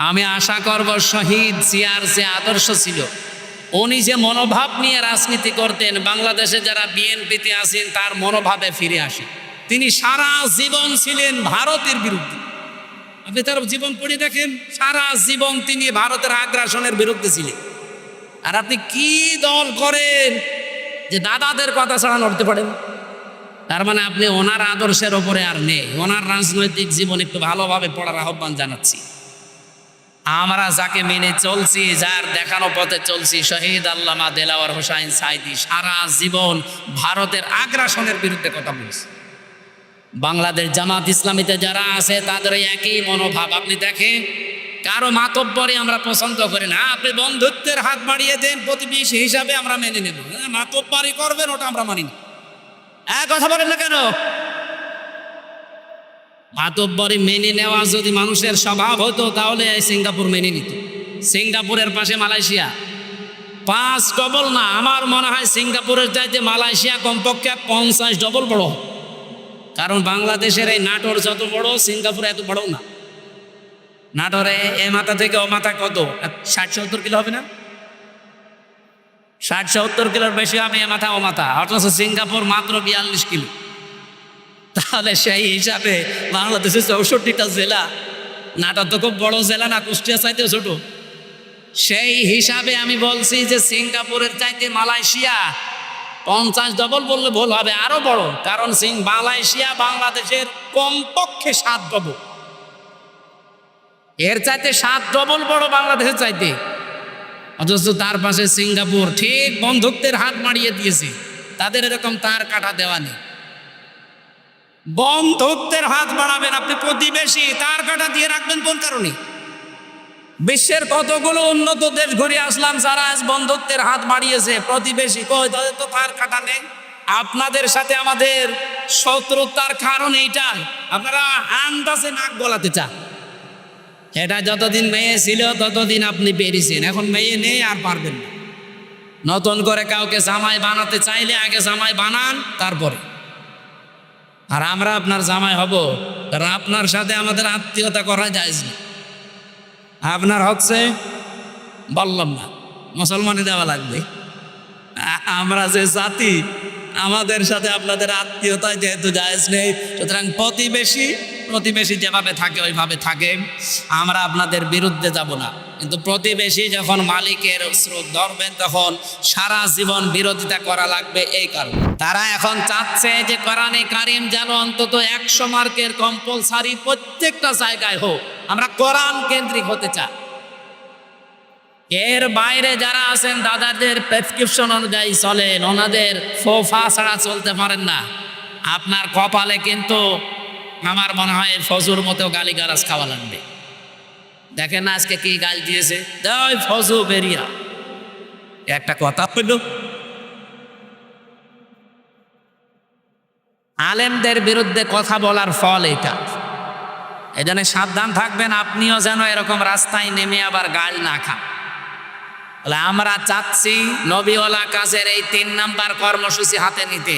আমি আশা করব শহীদ জিয়ার যে আদর্শ ছিল, উনি যে মনোভাব নিয়ে রাজনীতি করতেন, বাংলাদেশে যারা বিএনপিতে আছেন তার মনোভাবে ফিরে আসে। তিনি সারা জীবন ছিলেন ভারতের বিরুদ্ধে। আপনি তার জীবন পড়ে দেখেন, সারা জীবন তিনি ভারতের আগ্রাসনের বিরুদ্ধে ছিলেন। আর আপনি কি দল করেন যে দাদাদের কথা ছাড়া লড়তে পারেন? তার মানে আপনি ওনার আদর্শের ওপরে আর নেই। ওনার রাজনৈতিক জীবন একটু ভালোভাবে পড়ার আহ্বান জানাচ্ছি। আমরা যাকে মেনে চলছি, যার দেখানো পথে চলছি, শহীদ আল্লামা দেলাওয়ার হোসাইন সাঈদী সারা জীবন ভারতের আগ্রাসনের বিরুদ্ধে কথা বলছে। বাংলাদেশ জামাত ইসলামীতে যারা আছে তাদের একই মনোভাব। আপনি দেখেন, কারো মাতব্বরি আমরা পছন্দ করি না। আপনি বন্ধুত্বের হাত বাড়িয়ে দেন, প্রতিবেশী হিসাবে আমরা মেনে নেব। মাতব্বরি করবেন, ওটা আমরা মানি না। কথা বলেন না কেন? মাতব্বরি মেনে নেওয়া যদি মানুষের স্বভাব হতো, তাহলে সিঙ্গাপুর মেনে নিত। সিঙ্গাপুরের পাশে মালয়েশিয়া, 5 ডবল না, আমার মনে হয় সিঙ্গাপুরের চাইতে মালয়েশিয়া কমপক্ষে 50 ডবল বড়। কারণ বাংলাদেশের এই নাটোর যত বড়, সিঙ্গাপুর এত বড় না। নাটোরে এ মাথা থেকে ও মাথা কত 60-70 কিলো হবে না? 60-70 কিলোর বেশি হবে এ মাথা ও মাথা, অথচ সিঙ্গাপুর মাত্র 42 কিলো। তাহলে সেই হিসাবে বাংলাদেশের 64টা জেলা, নাটোর তো খুব বড় জেলা না, কুষ্টিয়া চাইতেও ছোট। সেই হিসাবে আমি বলছি যে সিঙ্গাপুরের চাইতে মালয়েশিয়া 50 ডবল বললে ভুল হবে, আরো বড়। কারণ মালয়েশিয়া বাংলাদেশের কমপক্ষে 7 ডবল, এর চাইতে 7 ডবল বড় বাংলাদেশের চাইতে। অথচ তার পাশে সিঙ্গাপুর ঠিক বন্ধুত্বের হাত বাড়িয়ে দিয়েছে। তাদের এরকম তার কাটা দেওয়া নেই। বন্ধুত্বের হাত বাড়াবেন আপনি, প্রতিবেশী তার কাটা দিয়ে রাখবেন কোন কারণে? বিশ্বের কতগুলো উন্নত দেশ ঘুরে আসলাম, যারা আজ বন্ধুত্বের হাত বাড়িয়েছে, প্রতিবেশী কই, তাদের তো তার কাটা নেই। আপনাদের সাথে আমাদের শত্রুতার কারণ এইটাই, আপনারা আন্দাজে নাক গলাতে চান। এটা যতদিন মেয়ে ছিল ততদিন আপনি পেরেছেন, এখন মেয়ে নেই আর পারবেন না। নতুন করে কাউকে জামাই বানাতে চাইলে আগে জামাই বানান, তারপরে। আর আমরা আপনার জামাই হব, কারণ আপনার সাথে আমাদের আত্মীয়তা করা যায় না। আপনার হচ্ছে বললাম না, মুসলমানই দেওয়া লাগবে। আমরা যে জাতি, আমাদের সাথে আপনাদের আত্মীয়তায় যেহেতু জায়েজ নেই, সুতরাং প্রতিবেশী যেভাবে থাকে ওইভাবে থাকে। আমরা আপনাদের বিরুদ্ধে যাব না, কিন্তু প্রতিবেশী যখন মালিকের স্রোত ধরবেন তখন সারা জীবন বিরোধিতা করা লাগবে। এই কারণে তারা এখন চাচ্ছে যে কোরআনে কারিম যেন অন্তত 100 মার্কের কম্পালসারি প্রত্যেকটা জায়গায় হোক। আমরা কোরআন কেন্দ্রিক হতে চাই। এর বাইরে যারা আছেন দাদাদের প্রেসক্রিপশন অনুযায়ী চলেন, ওনাদের ফোফা ছাড়া চলতে পারেন না। আপনার কপালে কিন্তু আমার মনে হয় ফজুর মতো গালিগালাজ খাওয়া লাগবে। দেখেন না আজকে কি গাল দিয়েছে, দেয় ফজু বেরিয়া। একটা কথা হইল, আলেমদের বিরুদ্ধে কথা বলার ফল এটা। এই জন্য সাবধান থাকবেন, আপনিও যেন এরকম রাস্তায় নেমে আবার গাল না খান। আমরা চাচ্ছি নবীওয়ালা কাজের এই 3 নাম্বার কর্মসূচি হাতে নিতে।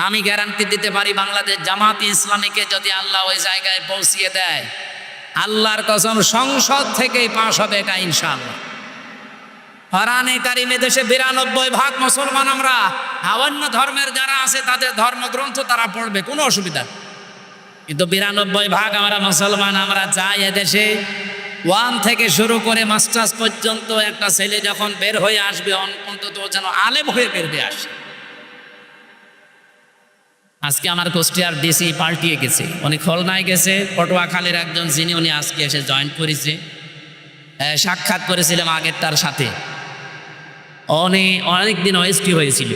আমি গ্যারান্টি দিতে পারি, বাংলাদেশ জামাত ইসলামীকে যদি আল্লাহ ওই জায়গায় পৌঁছিয়ে দেয়, আল্লাহর কসম সংসদ থেকেই পাশ হবে এটা ইনশাআল্লাহ। কোরআনে কারিমে দেশে 92% মুসলমান আমরা। অন্য ধর্মের যারা আছে তাদের ধর্মগ্রন্থ তারা পড়বে, কোনো অসুবিধা নেই। কিন্তু 92% আমরা মুসলমান। আমরা চাই এদেশে 1 থেকে শুরু করে মাস্টার্স পর্যন্ত একটা ছেলে যখন বের হয়ে আসবে, অন্তত যেন আলেম হয়ে বের হয়ে আসে। আজকে আমার কুষ্টিয়ার ডিসি পাল্টিয়ে গেছে, উনি খুলনায় গেছে। পটুয়াখালীর একজন যিনি, উনি আজকে এসে জয়েন করেছে। সাক্ষাৎ করেছিলাম আগের তার সাথে, উনি অনেকদিন ওএসটি হয়েছিল,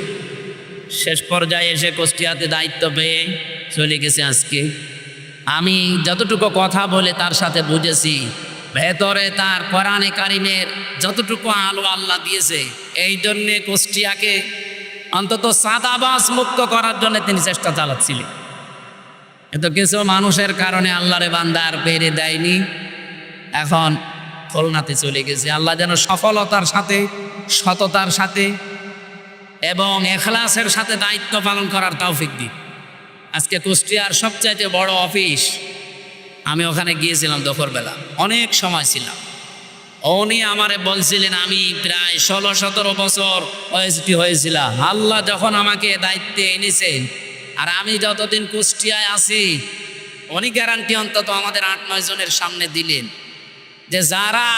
শেষ পর্যায়ে এসে কুষ্টিয়াতে দায়িত্ব পেয়ে চলে গেছে আজকে। আমি যতটুকু কথা বলে তার সাথে বুঝেছি, ভেতরে তার কোরআনে কারিমের যতটুকু আলো আল্লাহ দিয়েছে, এই জন্যে কুষ্টিয়াকে অন্তত সাদাবাস মুক্ত করার জন্য তিনি চেষ্টা চালাচ্ছিলেন। কিন্তু কিছু মানুষের কারণে আল্লাহরে বান্দা আর পেরে দেয়নি, এখন খুলনাতে চলে গেছে। আল্লাহ যেন সফলতার সাথে, সততার সাথে এবং এখলাসের সাথে দায়িত্ব পালন করার তৌফিক দিন। আজকে কুষ্টিয়ার সবচাইতে বড় অফিস, আমি ওখানে গিয়েছিলাম দুপুরবেলা, অনেক সময় ছিলাম। উনি আমারে বলছিলেন, আমি প্রায় 16-17 বছর ওএসপি হয়েছিলাম। আল্লাহ যখন আমাকে দায়িত্বে এনেছেন, আর আমি যতদিন কুষ্টিয়ায় আছি, উনি গ্যারান্টি অন্তত আমাদের 8-9 জনের সামনে দিলেন যে যারা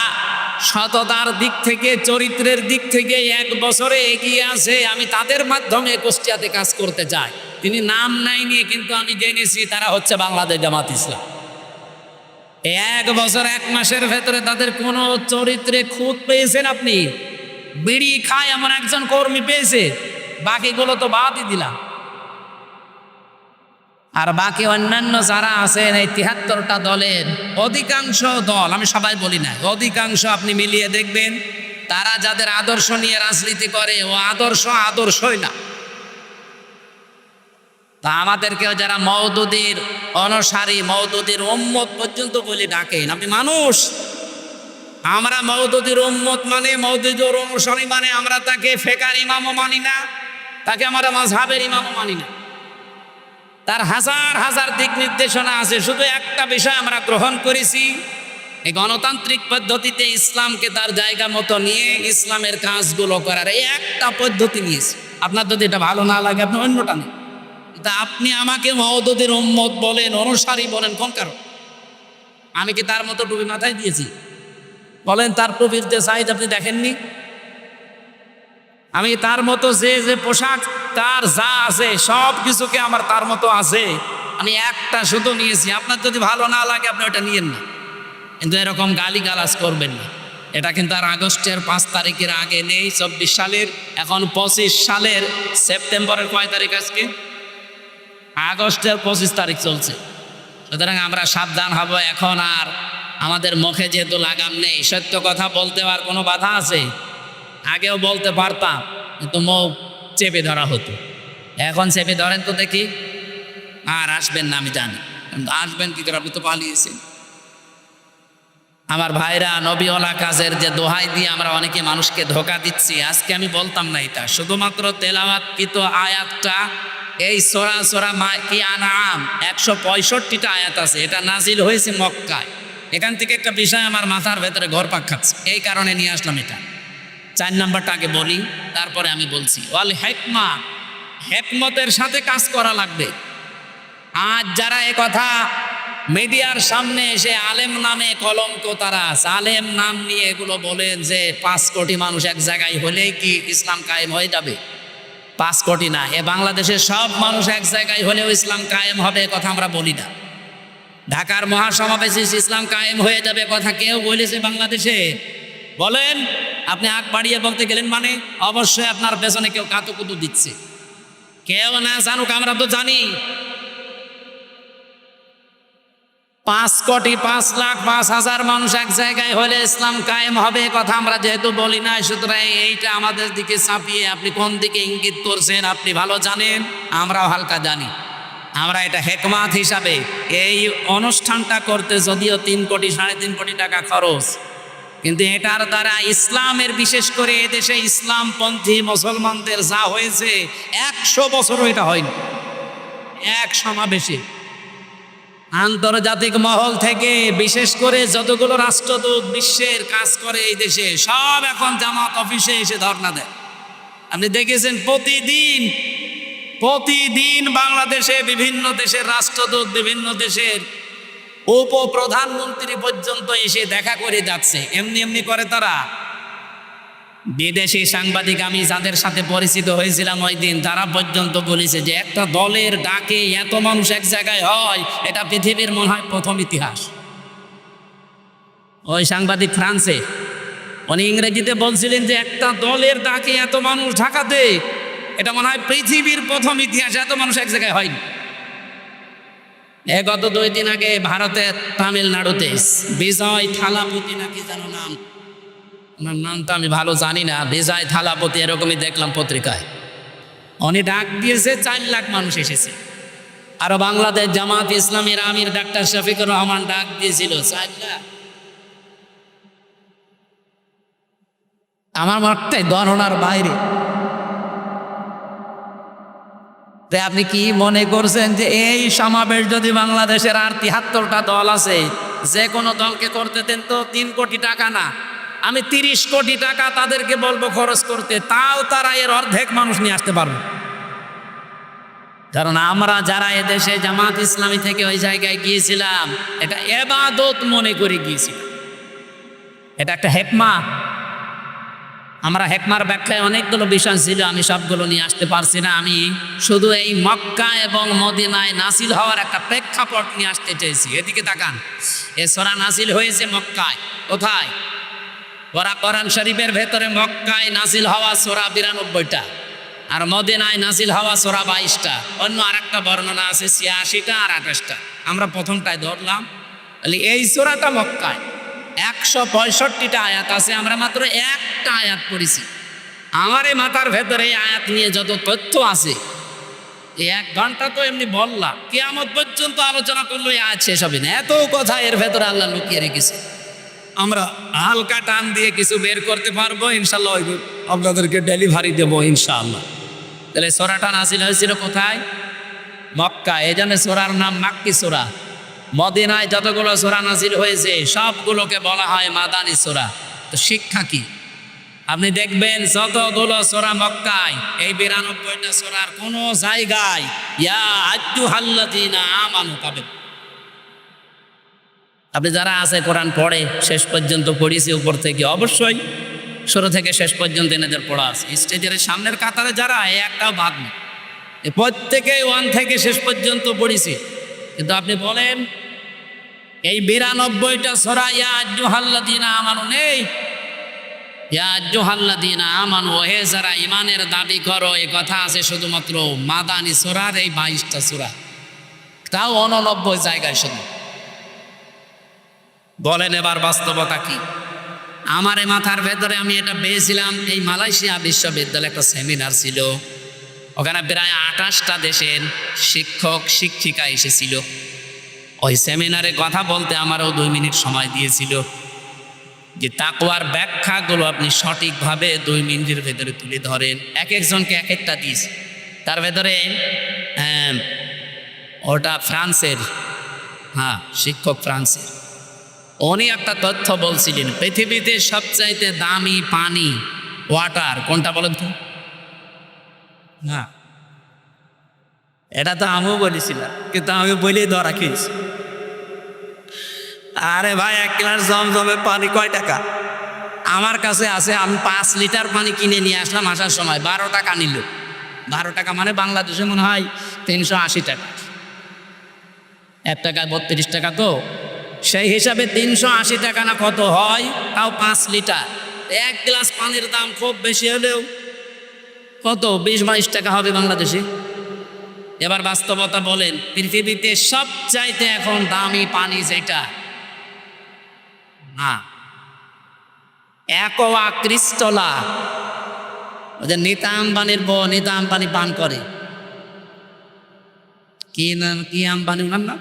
সততার দিক থেকে, চরিত্রের দিক থেকে 1 বছরে এগিয়ে আছে, আমি তাদের মাধ্যমে কুষ্টিয়াতে কাজ করতে চাই। তিনি নাম নেয়নি, কিন্তু আমি জেনেছি তারা হচ্ছে বাংলাদেশ জামাত ইসলাম। 1 বছর 1 মাসের ভেতরে তাদের কোন চরিত্রে খুঁত পেয়েছেন আপনি? বিড়ি খায় এমন একজন কর্মী পেয়েছে, বাকিগুলো তো বাদই দিলাম। আর বাকি অন্যান্য যারা আছেন এই 73টা দলের অধিকাংশ দল, আমি সবাই বলি না, অধিকাংশ আপনি মিলিয়ে দেখবেন তারা যাদের আদর্শ নিয়ে রাজনীতি করে ও আদর্শই না। তা আমাদেরকেও যারা মওদুদির অনুসারী, মওদুদির উম্মত পর্যন্ত বলে ডাকেন, আপনি মানুষ। আমরা মওদুদির উম্মত মানে, মওদুদির অনুসারী মানে আমরা তাকে ফেকার ইমামও মানি না, তাকে আমরা মাযহাবের ইমামও মানি না। তার হাজার হাজার দিক নির্দেশনা আছে, শুধু একটা বিষয় আমরা গ্রহণ করেছি, এই গণতান্ত্রিক পদ্ধতিতে ইসলামকে তার জায়গা মতো নিয়ে ইসলামের কাজগুলো করার এই একটা পদ্ধতি নিয়েছি। আপনার যদি এটা ভালো না লাগে আপনি অন্যটা নেন। তা আপনি আমাকে মওদুদির উম্মত বলেন, অনুসারী বলেন, কোন কারণ? আমি কি তার মতো টুপি মাথায় দিয়েছি? বলেন, তার টুপির যে সাইজ আপনি দেখেননি? আমি তার মতো যে পোশাক তার যা আছে সব কিছুকে আমার তার মতো আছে, আমি একটা শুধু নিয়েছি। আপনার যদি ভালো না লাগে আপনি ওটা নিয়েন না, কিন্তু এরকম গালিগালাজ করবেন না। এটা কিন্তু আর আগস্টের 5 তারিখের আগে নেই, 24 সালের, এখন 25 সালের সেপ্টেম্বরের কয় তারিখ আজকে? আগস্টের 25 তারিখ চলছে। সুতরাং আমরা সাবধান হব। এখন আর আমাদের মুখে যেহেতু লাগাম নেই, সত্য কথা বলতে আর কোনো বাধা আছে? আগেও বলতে পারতাম, কিন্তু মুখ চেপে ধরা হতো। এখন চেপে ধরেন তো দেখি। আর আসবেন না আমি জানি, আসবেন কি করে? আপনি তো পালিয়েছেন। আমার ভাইরা, নবীওয়ালা কাজের যে দোহাই দিয়ে আমরা অনেকে মানুষকে ধোকা দিচ্ছি, আজকে আমি বলতাম না এটা, শুধুমাত্র তেলাওয়াতকৃত আয়াতটা, এই সূরা কি আনআম 165টা আয়াত আছে, এটা নাজিল হয়েছে মক্কায়। এখান থেকে একটা বিষয় আমার মাথার ভেতরে ঘুরপাক খাচ্ছে, এই কারণে নিয়ে আসলাম এটা। 4 নাম্বারটা আগে বলি, তারপরে আমি বলছি। ওয়াল হিকমা, হিকমতের সাথে কাজ করা লাগবে। আজ যারা কথা মিডিয়ার সামনে এসে আলেম নামে কলঙ্ক, তারা আলেম নাম নিয়ে এগুলো বলেন যে 5 কোটি মানুষ এক জায়গায় হলেই কি ইসলাম কায়েম হয়ে যাবে? 5 কোটি না, এ বাংলাদেশের সব মানুষ এক জায়গায় হলেও ইসলাম কায়েম হবে, কথা আমরা বলি না। ঢাকার মহাসমাবেশে ইসলাম কায়েম হয়ে যাবে কথা কেউ বলেছে বাংলাদেশে? বলেন। আপনি আগ বাড়িয়ে বলতে গেলেন মানে অবশ্যই আপনার পেছনে কেউ কাতুকুতু দিচ্ছে। কেউ না জানুক, আমরা তো জানি 5 কোটি 5 লাখ 5,000 মানুষ এক জায়গায় হলে ইসলাম কায়েম হবে, কথা আমরা যেহেতু বলি না, সুতরাং এইটা আমাদের দিকে চাপিয়ে আপনি কোন দিকে ইঙ্গিত করছেন আপনি ভালো জানেন, আমরাও হালকা জানি। আমরা এটা হিকমত হিসাবে এই অনুষ্ঠানটা করতে যদিও 3 কোটি 3.5 কোটি টাকা খরচ, কিন্তু এটার দ্বারা ইসলামের, বিশেষ করে এদেশে ইসলামপন্থী মুসলমানদের যা হয়েছে 100 বছরও এটা হয়নি। এক সমাবেশে আন্তর্জাতিক মহল থেকে বিশেষ করে যতগুলো রাষ্ট্রদূত বিশ্বের কাজ করে এই দেশে, সব এখন জামাত অফিসে এসে ধর্ণা দেয়। আপনি দেখেছেন প্রতিদিন বাংলাদেশে বিভিন্ন দেশের রাষ্ট্রদূত, বিভিন্ন দেশের উপপ্রধানমন্ত্রী পর্যন্ত এসে দেখা করে যাচ্ছে। এমনি করে তারা। বিদেশি সাংবাদিক আমি যাদের সাথে পরিচিত হয়েছিলাম ওই দিন, তারা পর্যন্ত বলেছে যে একটা দলের ডাকে এত মানুষ এক জায়গায় হয়, এটা পৃথিবীর মনে হয় প্রথম ইতিহাস। ওই সাংবাদিক ফ্রান্সে, উনি ইংরেজিতে বলছিলেন যে একটা দলের ডাকে এত মানুষ ঢাকাতে, এটা মনে হয় পৃথিবীর প্রথম ইতিহাস, এত মানুষ এক জায়গায় হয়নি। গত 2 দিন আগে ভারতের তামিলনাড়ুতে বিজয় থালাপতি নাকি যেন নাম, ওনার নামটা আমি ভালো জানি না, বিজয় থালাপতি এরকমই দেখলাম পত্রিকায়, উনি ডাক দিয়েছে 4 লাখ মানুষ এসেছে। আর বাংলাদেশ জামাত ইসলামীর আমির ডাক্তার শফিকুর রহমান ডাক দিয়েছিল 4 লাখ। আমার মাঠটাই গণনার বাইরে। আপনি কি মনে করছেন যে এই সমাবেশ যদি বাংলাদেশের আর 73টা দল আছে, যে কোনো দলকে করতে দেন তো 3 কোটি টাকা না, আমি 30 কোটি টাকা তাদেরকে বলবো খরচ করতে, তাও তারা এর অর্ধেক মানুষ নিয়ে আসতে পারবে। কারণ আমরা যারা এদেশে জামাত ইসলামী থেকে ওই জায়গায় গিয়েছিলাম, এটা ইবাদত মনে করে গিয়েছিলাম। এটা একটা হেকমা। আমরা হেকমার ব্যাখ্যায় অনেকগুলো বিষয় ছিল, আমি সবগুলো নিয়ে আসতে পারছি না। আমি শুধু এই মক্কা এবং মদিনায় নাসিল হওয়ার একটা প্রেক্ষাপট নিয়ে আসতে চেয়েছি। এদিকে তাকান, এ সূরা নাসিল হয়েছে মক্কায়। কোথায়? কোরআন শরীফের ভেতরে মক্কায় নাসিল হওয়া সূরা 92টা, আর মদিনায় নাসিল হওয়া সূরা 22টা। অন্য আরেকটা বর্ণনা আছে 86টা আর 28টা। আমরা প্রথমটায় ধরলাম। এই সূরাটা মক্কায় 165টা আয়াত আছে, আমরা মাত্র একটা আয়াত পড়েছি। আমার এই মাথার ভেতরে এই আয়াত নিয়ে যত তথ্য আছে, এই 1 ঘন্টা তো এমনি বললাম, কিয়ামত পর্যন্ত আলোচনা করলো এই আয়াত শেষ হবে না। এত কথা এর ভেতরে আল্লাহ লুকিয়ে রেখেছে। আমরা হালকা টান দিয়ে কিছু বের করতে পারবো ইনশাল্লাহ, আপনাদেরকে ডেলিভারি দেবো ইনশাআল্লাহ। তাহলে সূরাটা নাযিল হয়েছিল কোথায়? মক্কা। এই জন্য সূরার নাম মাক্কি সূরা। মদিনায় যতগুলো সূরা নাযিল হয়েছে সবগুলোকে বলা হয় মাদানী সূরা। তো শিক্ষা কি? আপনি দেখবেন যতগুলো সূরা মক্কায়, এই 92টা সূরার কোনো জায়গায় ইয়া আইয়ুহাল্লাযীনা আমানু পাবেন। আপনি যারা আছে কোরআন পড়ে শেষ পর্যন্ত পড়িয়েছে উপর থেকে, অবশ্যই শুরু থেকে শেষ পর্যন্ত এনাদের পড়া আছে। স্টেজের সামনের কাতারে যারা, একটাও বাদ নেই, প্রত্যেকেই 1 থেকে শেষ পর্যন্ত পড়িছে। কিন্তু আপনি বলেন এই 92টা সূরা ইয়া আইয়ুহাল্লাযীনা আমানু নেই। ইয়া আইয়ুহাল্লাযীনা আমানু, হে যারা ঈমানের দাবি করো, এই কথা আছে শুধুমাত্র মাদানী সূরার এই 22টা সূরা, তাও 89 জায়গায় শুধু। বলেন এবার বাস্তবতা কি? আমার এই মাথার ভেতরে আমি এটা পেয়েছিলাম, এই মালয়েশিয়া বিশ্ববিদ্যালয়ে একটা সেমিনার ছিল, ওখানে প্রায় 28টা দেশের শিক্ষক শিক্ষিকা এসেছিল। ওই সেমিনারে কথা বলতে আমারও 2 মিনিট সময় দিয়েছিল, যে তাকওয়ার ব্যাখ্যাগুলো আপনি সঠিকভাবে 2 মিনিটের ভেতরে তুলে ধরেন। এক একজনকে এক একটা দিস। তার ভেতরে ওটা ফ্রান্সের, শিক্ষক ফ্রান্সের, উনি একটা তথ্য বলছিলেন, পৃথিবীতে সবচাইতে দামি পানি, ওয়াটার কোনটা বলেন তো? না, এটা তো আমিও বলেছিলাম, কিন্তু আমি বলেই ধরা খেয়েছি। আরে ভাই, 1 গ্লাস জমজমের পানি কয় টাকা? আমার কাছে আছে, আমি 5 লিটার পানি কিনে নিয়ে আসলাম, আসার সময় 12 টাকা নিল। 12 টাকা মানে বাংলাদেশে মনে হয় 380 টাকা। 1 টাকা 32 টাকা, তো সেই হিসাবে 380 টাকা না কত হয়, তাও 5 লিটার। 1 গ্লাস পানির দাম খুব বেশি হলেও কত, 20-22 টাকা হবে বাংলাদেশে। এবার বাস্তবতা বলেন, পৃথিবীতে সবচাইতে এখন দামি পানি যেটা, না, অ্যাকোয়া ক্রিস্টালা, ওদের নীতা আম্বানির বউ, নীতা আম্বানি পান করে। কি নাম, কি আম্বানি ওনার নাম?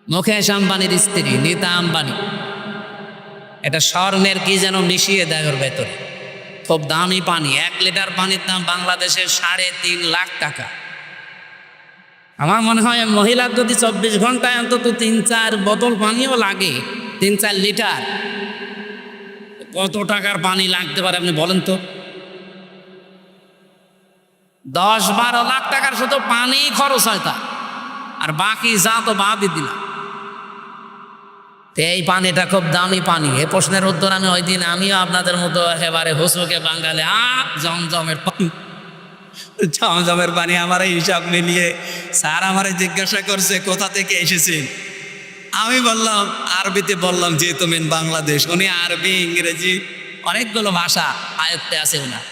মুকেশ আম্বানির স্ত্রী নীতা আম্বানি। এটা স্বর্ণের কি যেন মিশিয়ে দেয় ওর ভেতরে, খুব দামি পানি। 1 লিটার পানির দাম বাংলাদেশের 3.5 লাখ টাকা। আমার মনে হয় মহিলার যদি 24 ঘন্টায় অন্তত 3-4 বোতল পানিও লাগে, 3-4 লিটার, কত টাকার পানি লাগতে পারে আপনি বলেন তো? 10-12 লাখ টাকার শুধু পানি খরচ হয় তা, আর বাকি যা তো বাদই দিলাম। এই পানিটা খুব দামি পানি। এই প্রশ্নের উত্তর আমি ওই দিন, আমিও আপনাদের মতো একেবারে হুসুকে বাঙালি, জমজমের পানি, জমজমের পানি। আমার এই হিসাব মিলিয়ে স্যার আমারে জিজ্ঞাসা করছে কোথা থেকে এসেছেন। আমি বললাম, আরবিতে বললাম, যেহেতু মেন বাংলাদেশ। উনি আরবি, ইংরেজি অনেকগুলো ভাষা আয়ত্তে আছে ওনার।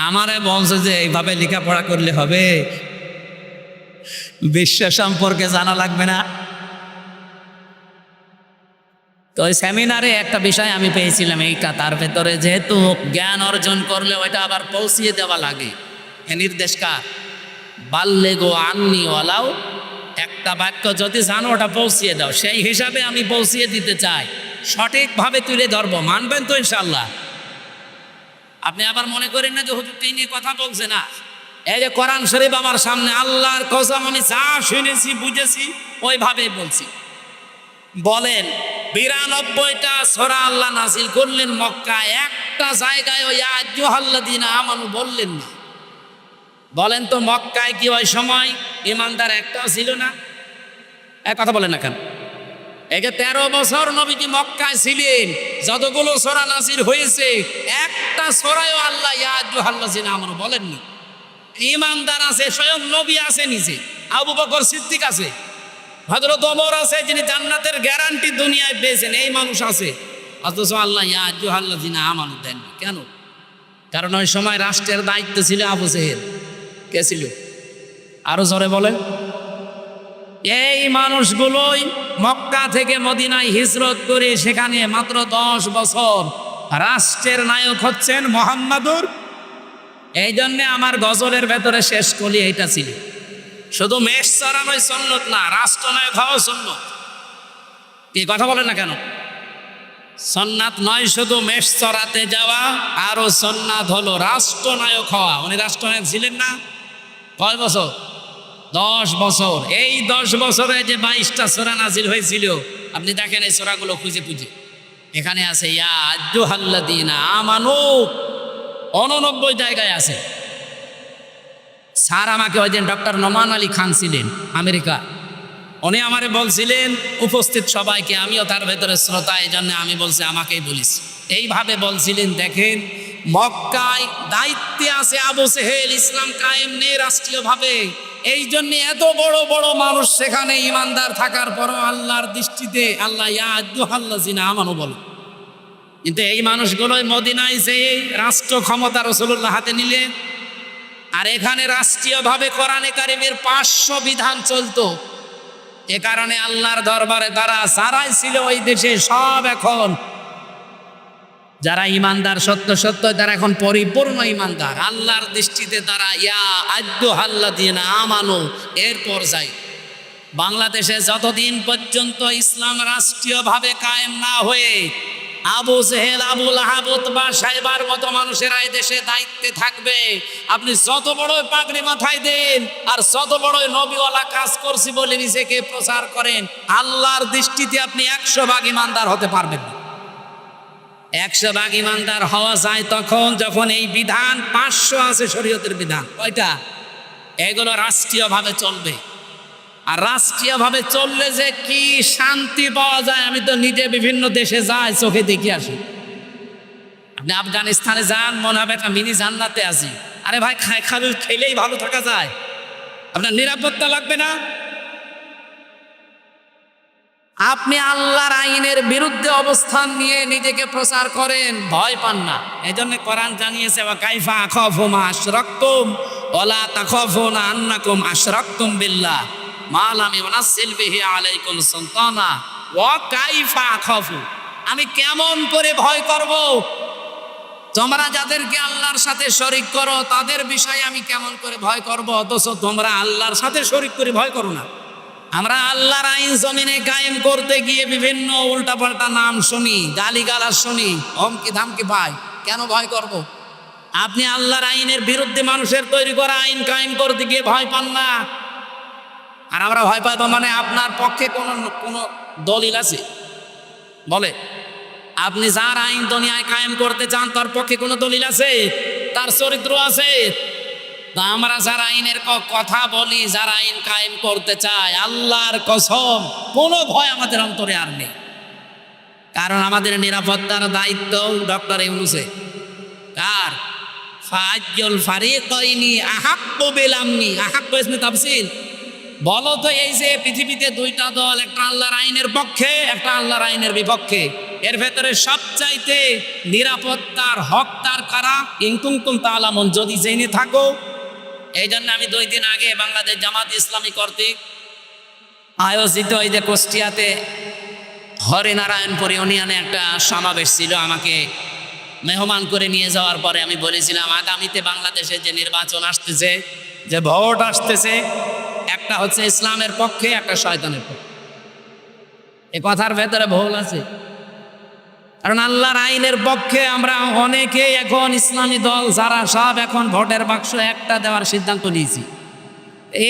আমারে বলছে যে এইভাবে লেখাপড়া করলে হবে, বিশ্ব সম্পর্কে জানা লাগবে না। তো ওই সেমিনারে একটা বিষয় আমি পেয়েছিলাম এইটা, তার ভেতরে যেহেতু জ্ঞান অর্জন করলে ওইটা আবার পৌঁছিয়ে দেওয়া লাগে। এ নির্দেশকার বাল্লেগো আন্নি ওয়ালাও, একটা বাক্য যদি জানো ওটা পৌঁছিয়ে দাও। সেই হিসাবে আমি পৌঁছিয়ে দিতে চাই, সঠিকভাবে তুলে ধরবো। মানবেন তো ইনশাল্লাহ? আপনি আবার মনে করেন না যে হুজুর তিনি কথা বলছে না। এই যে কোরআন শরীফ আমার সামনে, আল্লাহর কসম আমি যা শুনেছি বুঝেছি ওইভাবেই বলছি। বলেন 92টা সূরা আল্লাহ নাজিল করলেন মক্কায়, একটা জায়গায় ওই ইয়া আইয়ুহাল্লাযীনা আমানু বললেন না। বলেন তো মক্কায় কি ওই সময় ইমানদার একটাও ছিল না? এক কথা বলেন না কেন? একে 13 বছর নবীজি মক্কায় ছিলেন, যতগুলো সূরা নাজিল হয়েছে একটা সূরায়ও আল্লাহ ইয়া আইয়ুহাল্লাযীনা আমানু বলেননি। ইমানদার আছে, স্বয়ং নবী আছে, নিজে আবু বকর সিদ্দিক আছে, হযরত ওমর আছে, যিনি জান্নাতের গ্যারান্টি দুনিয়ায় পেয়েছেন, এই মানুষ আছে, অথচ আল্লাহ ইয়া আইয়ুহাল্লাযীনা আমানু দেননি। কেন? কারণ ওই সময় রাষ্ট্রের দায়িত্ব ছিল আবু জেহেল। কে ছিল? আরো জোরে বলেন। এই মানুষগুলোই মক্কা থেকে মদিনায় হিজরত করে সেখানে মাত্র 10 বছর রাষ্ট্রের নায়ক হচ্ছেন মুহাম্মাদুর। এই জন্যে আমার গজলের ভেতরে শেষ কলি এইটা ছিল, শুধু মেষ চড়ানোই সুন্নত না, রাষ্ট্রনায়ক হওয়া সুন্নত। কি কথা বলেন না কেন? সুন্নাত নয় শুধু মেষ চড়াতে যাওয়া, আরো সুন্নাত হলো রাষ্ট্রনায়ক হওয়া। উনি রাষ্ট্রনায়ক ছিলেন না? কয় বছর? 10 বছর। এই 10 বছরে যে 22টা সূরা নাজিল হয়েছিল, আপনি দেখেন এই সূরাগুলো খুঁজে খুঁজে, এখানে আছে ইয়া আইয়ুহাল্লাযীনা আমানু, 89 জায়গায় আছে। স্যার আমাকে ওই দিন ডক্টর নোমান আলী খান ছিলেন আমেরিকা, উনি আমারে বলছিলেন উপস্থিত সবাইকে, আমিও তার ভেতরে শ্রোতা, এই জন্য আমি বলছি আমাকেই বলিস, এইভাবে বলছিলেন। দেখেন মক্কায় দায়িত্বে আছে আবু জেহেল, ইসলাম কায়েম নেই রাষ্ট্রীয়ভাবে, এই জন্য এত বড় বড় মানুষ সেখানে ইমানদার থাকার পরও আল্লাহর দৃষ্টিতে আল্লাহ ইয়া আইয়ুহাল্লাযীনা আমানু বলে। কিন্তু এই মানুষগুলোই মদিনায় যেয়ে রাষ্ট্র ক্ষমতা রাসূলুল্লাহ হাতে নিলে, আর এখানে রাষ্ট্রীয়ভাবে কোরআনে কারিমের 500 বিধান চলতো। এ কারণে আল্লাহর দরবারে তারা যারাই ছিল ওই দেশে সব এখন যারা ইমানদার সত্য সত্য, তারা এখন পরিপূর্ণ ইমানদার, আল্লাহর দৃষ্টিতে তারা ইয়া আইয়ুহাল্লাযীনা আমানু এর পর্যায়ে। বাংলাদেশে যতদিন পর্যন্ত ইসলাম রাষ্ট্রীয়ভাবে কায়েম না হয়ে আবু জেহেল, আবু লাহাব, উতবা, সাইবার মতো মানুষেরা এই দেশে দায়িত্বে থাকবে, আপনি যত বড় পাগড়ি মাথায় দেন আর যত বড় নবীওয়ালা কাজ করছি বলে নিজেকে প্রচার করেন, আল্লাহর দৃষ্টিতে আপনি 100 ভাগ ইমানদার হতে পারবেন না। 100 ভাগ ইমানদার হওয়া যায় তখন যখন এই বিধান 500 আছে শরীয়তের বিধান, কয়টা? এগুলো রাষ্ট্রীয়ভাবে চলবে। আর রাষ্ট্রীয়ভাবে চললে যে কি শান্তি পাওয়া যায়, আমি তো নিজে বিভিন্ন দেশে যাই, চোখে দেখে আসি। আপনি আফগানিস্তানে যান, মনে হবে একটা মিনি জান্নাতে আছি। আরে ভাই, খেলেই ভালো থাকা যায়, আপনার নিরাপত্তা লাগবে না। আপনি আল্লাহর আইনের বিরুদ্ধে অবস্থান নিয়ে নিজেকে প্রচার করেন, ভয় পান না। এই জন্য কোরআন জানিয়েছে ওয়া কাইফা আখাফু মা আশরাকতুম ওয়ালা তাখাফুনা আন্নাকুম আশরাকতুম বিল্লাহ মা লাম ইউনাজ্জিল বিহি আলাইকুম সুলতানা ওয়া কাইফা আখাফু, আমি কেমন করে ভয় করব? তোমরা যাদেরকে আল্লাহর সাথে শরীক করো তাদের বিষয়ে আমি কেমন করে ভয় করব, অথচ তোমরা আল্লাহর সাথে শরীক করে ভয় করো না। আমরা আল্লাহর আইন জমিনে কায়েম করতে গিয়ে বিভিন্ন উল্টাপাল্টা নাম শুনি, গালিগালাজ শুনি, হুমকি ধামকি পাই, কেন ভয় করব? আপনি আল্লাহর আইনের বিরুদ্ধে মানুষের তৈরি করা আইন কায়েম করতে গিয়ে ভয় পান না। আর আমরা ভয় পাইব মানে আপনার পক্ষে কোনো দলিল আছে? বলে আপনি যার আইন দুনিয়ায় কায়েম করতে চান তার পক্ষে কোনো দলিল আছে? তার চরিত্র আছে? তা আমরা যারা আইনের কথা বলি, যারা আইন কায়েম করতে চায়, আল্লাহর কসম কোনো ভয় আমাদের অন্তরে আর নেই। কারণ আমাদের নিরাপত্তার দায়িত্ব ডক্টর ইউনূসে। কার? ফাজ্জুল ফারিকাইনি আহাক্কু বিল আমনি। আহাক্কু ইসমে তাফসীল। বলো তো, এই যে পৃথিবীতে 2টা দল, একটা আল্লাহর আইনের পক্ষে, একটা আল্লাহর আইনের বিপক্ষে, এর ভেতরে সবচাইতে নিরাপত্তার হকদার কারা? ইন কুনতুম তা'লামুন, যদি জেনে থাকো। এই জন্য আমি 2 দিন আগে বাংলাদেশ জামাত ইসলামী কর্তৃক আয়োজিত এই যে কুষ্টিয়াতে হরিনারায়ণপুর ইউনিয়নে একটা সমাবেশ ছিল, আমাকে মেহমান করে নিয়ে যাওয়ার পরে আমি বলেছিলাম আগামীতে বাংলাদেশে যে নির্বাচন আসতেছে, যে ভোট আসতেছে, একটা হচ্ছে ইসলামের পক্ষে, একটা শয়তানের পক্ষে। এই কথার ভেতরে ভুল আছে, কারণ আল্লাহর আইনের পক্ষে আমরা অনেকে এখন ইসলামী দল যারা সব এখন ভোটের বাক্স একটা দেওয়ার সিদ্ধান্ত নিয়েছি।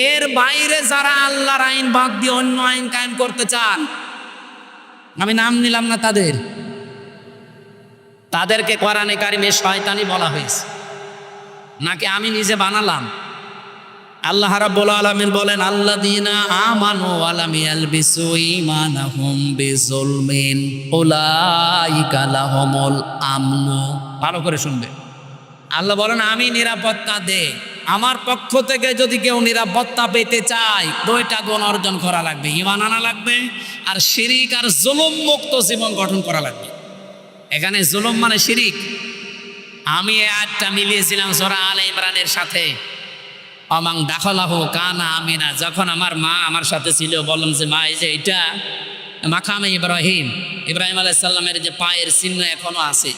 এর বাইরে যারা আল্লাহর আইন বাদ দিয়ে অন্য আইন কায়েম করতে চান, আমি নাম নিলাম না তাদেরকে কোরআনে কারিমে শয়তানি বলা হয়েছে, নাকি আমি নিজে বানালাম? আল্লাহ রাব্বুল আলামিন বলেন, আল্লাযীনা আমানু ওয়া লাম ইয়ালবিসু ঈমানাহুম বিযুলমিন উলাইকা লাহুমুল আমনু। ভালো করে শুনবে, আল্লাহ বলেন আমি নিরাপত্তা দে। আমার পক্ষ থেকে যদি কেউ নিরাপত্তা পেতে চায়, দুইটা গুণ অর্জন করা লাগবে, ঈমান আনা লাগবে, আর শিরিক আর জুলুম মুক্ত জীবন গঠন করা লাগবে। এখানে জুলুম মানে শিরিক। আমি এই আয়াতটা মিলিয়েছিলাম সূরা আলে ইমরানের সাথে। অমাং দাখলাহু কানা আমিনা। যখন আমার মা আমার সাথে ছিল, বললাম যে মা, এই যে এটা মাকামে ইব্রাহিম আলাইহিস সালামের যে পায়ের চিহ্ন এখনো আছে।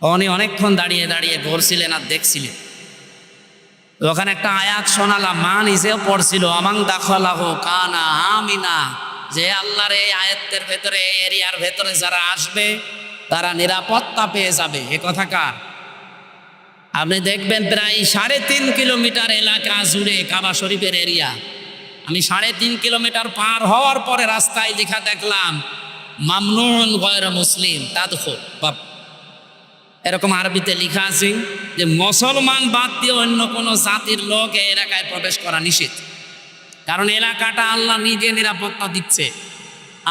উনি অনেকক্ষণ দাঁড়িয়ে দাঁড়িয়ে ঘুরছিলেন আর দেখছিলেন। ওখানে একটা আয়াত শোনালাম, মা নিজেও পড়ছিল, অমাং দাখলাহু কানা আমিনা, যে আল্লাহর এই আয়াতের ভেতরে, এই এরিয়ার ভেতরে যারা আসবে তারা নিরাপত্তা পেয়ে যাবে। এ কথা কার? আপনি দেখবেন প্রায় 3.5 কিলোমিটার এলাকা জুড়ে কাবা শরীফের এরিয়া। আমি 3.5 কিলোমিটার পার হওয়ার পরে রাস্তায় লেখা দেখলাম, মামনুন গয়র মুসলিম তাদখুল। এরকম আরবিতে লেখা আছে যে মুসলমান বাদ দিয়ে অন্য কোনো জাতির লোক এই এলাকায় প্রবেশ করা নিষেধ। কারণ এলাকাটা আল্লাহ নিজে নিরাপত্তা দিচ্ছে।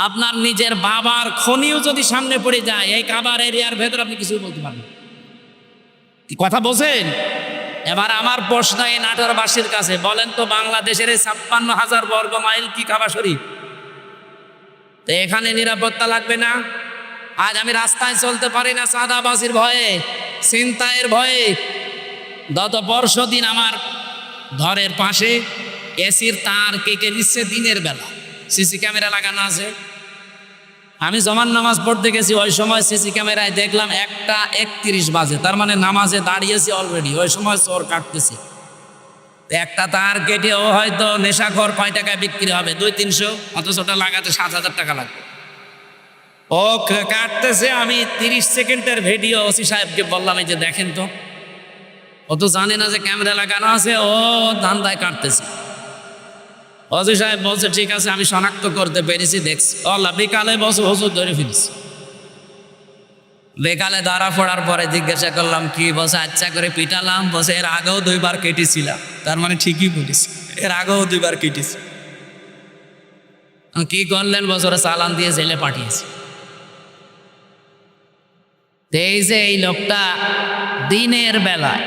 আপনার নিজের বাবার খনিও যদি সামনে পড়ে যায়, এই কাবার এরিয়ার ভেতর আপনি কিছু বলতে পারবেন। কথা বোঝেন? এবার আমার প্রশ্ন এই নাটোরবাসীর কাছে, বলেন তো বাংলাদেশের 56,000 বর্গ মাইল কি কাবা শরীফ? তো এখানে নিরাপত্তা লাগবে না? আজ আমি রাস্তায় চলতে পারি না চাঁদাবাজির ভয়ে, ছিনতাইয়ের ভয়ে। গত পরশুদিন আমার ঘরের পাশে এসির তার কেটে দিচ্ছে দিনের বেলা, সিসি ক্যামেরা লাগানো আছে। আমি জমান নামাজ পড়তে গেছি, ওই সময় সিসি ক্যামেরায় দেখলাম 1:31 বাজে, তার মানে নামাজে দাঁড়িয়েছি অলরেডি। ওই সময় চোর কাটতেছে। একটা তার কেটে ও হয়তো নেশাখোর কয় টাকায় বিক্রি হবে, 200-300, অথচ ওটা লাগাতে 7,000 টাকা লাগবে। ও কাটতেছে, আমি 30 সেকেন্ডের ভিডিও ওসি সাহেবকে বললাম, এই যে দেখেন তো। ও তো জানে না যে ক্যামেরা লাগানো আছে, ও ধান্দায় কাটতেছে। ওসি সাহেব বলছে ঠিক আছে, আমি শনাক্ত করতে পেরেছি, দেখছি। আল্লাহ বিকালে বসে হুজুর ধরে ফিরেছি। বিকালে ধরা পড়ার পরে জিজ্ঞাসা করলাম কি? বসে আচ্ছা করে পিটালাম। বসে এর আগেও 2 বার কেটেছিলাম। তার মানে ঠিকই বলেছি, এর আগেও 2 বার কেটেছি। কি করলেন? বছরে চালান দিয়ে জেলে পাঠিয়েছি। এই যে এই লোকটা দিনের বেলায়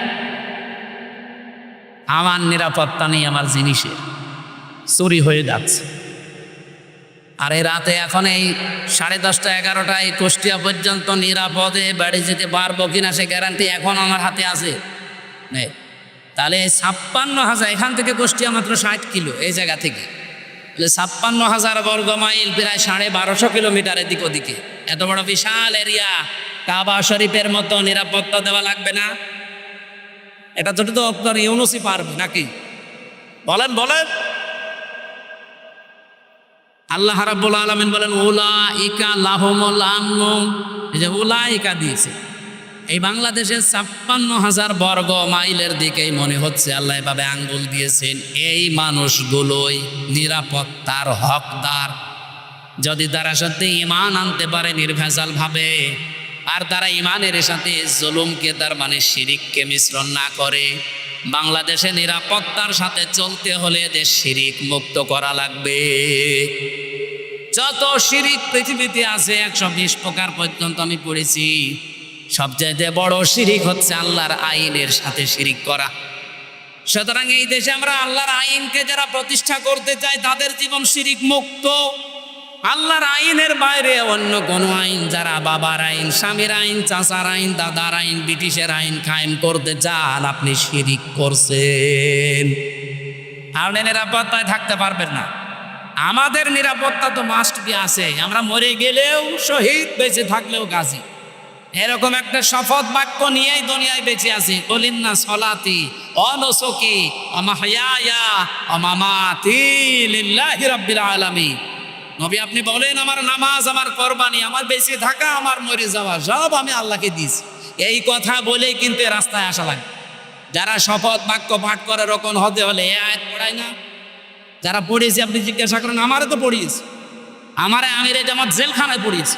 আমার নিরাপত্তা নেই, আমার জিনিসের চুরি হয়ে যাচ্ছে। আর এই রাতে এখন এই 10:30 11টায় কুষ্টিয়া পর্যন্ত নিরাপদে বাড়ি যেতে পারবো কিনা সে গ্যারান্টি এখন আমার হাতে আছে। তাহলে 56,000, এখান থেকে কুষ্টিয়া মাত্র 60 কিলো, এই জায়গা থেকে 56,000 বর্গ মাইল, প্রায় 1250 কিলোমিটার এদিক ওদিকে। এত বড় বিশাল এরিয়া, কাবা শরীফের মতো নিরাপত্তা দেওয়া লাগবে না? এটা তো ডক্টর ইউনূসই পারবে নাকি? বলেন বলেন। আল্লাহ রাব্বুল আলামিন বলেন, উলাইকা লাহুমুল আমনু। এই যে উলাইকা দিয়েছে, এই বাংলাদেশের 56,000 বর্গ মাইলের দিকেই মনে হচ্ছে আল্লাহ এভাবে আঙ্গুল দিয়েছেন। এই মানুষগুলোই নিরাপত্তার হকদার, যদি তারা সত্যি ঈমান আনতে পারে নির্ভেজাল ভাবে, আর তারা ঈমানের সাথে জুলুমকে, তার মানে শিরিককে মিশ্রণ না করে। বাংলাদেশে নিরাপত্তার সাথে চলতে হলে দেশ শিরিক মুক্ত করা লাগবে। যত শিরিক পৃথিবীতে আছে 120 প্রকার পর্যন্ত আমি পড়েছি। সবচেয়ে বড় শিরিক হচ্ছে আল্লাহর আইনের সাথে শিরিক করা। সুতরাং এই দেশে আমরা আল্লাহর আইনকে যারা প্রতিষ্ঠা করতে চাই, তাদের জীবন শিরিক মুক্ত। আল্লাহর আইনের বাইরে অন্য কোনো আইন, যারা বাবার আইন, স্বামীর আইন, চাচার আইন, দাদার আইন, ব্রিটিশের আইন কায়েম করতে চান, আপনি শিরিক করছেন। আপনি নিরাপত্তায় থাকতে পারবেন না। আমাদের নিরাপত্তা তো মাস্ট বি আছে। আমরা মরে গেলেও শহীদ, বেঁচে থাকলেও গাজী। এরকম একটা শপথ বাক্য নিয়েই দুনিয়ায় বেঁচে আছি। বলিন্না সলাতি অনুসুকি মাহইয়ায়া মামাতি লিল্লাহি রাব্বিল আলামিন। নবী আপনি বলেন, আমার নামাজ, আমার কোরবানি, আমার বেঁচে থাকা, আমার মরে যাওয়া, সব আমি আল্লাহকে দিয়েছি। এই কথা বলেই কিন্তু রাস্তায় আসা লাগে। যারা শপথ বাক্য পাঠ করে রকম হতে হলে এ আয়াত পড়ায় না? যারা পড়েছি আপনি জিজ্ঞাসা করেন, আমারও তো পড়িয়েছি। আমারে আমিরে জামাত জেলখানায় পড়িয়েছে,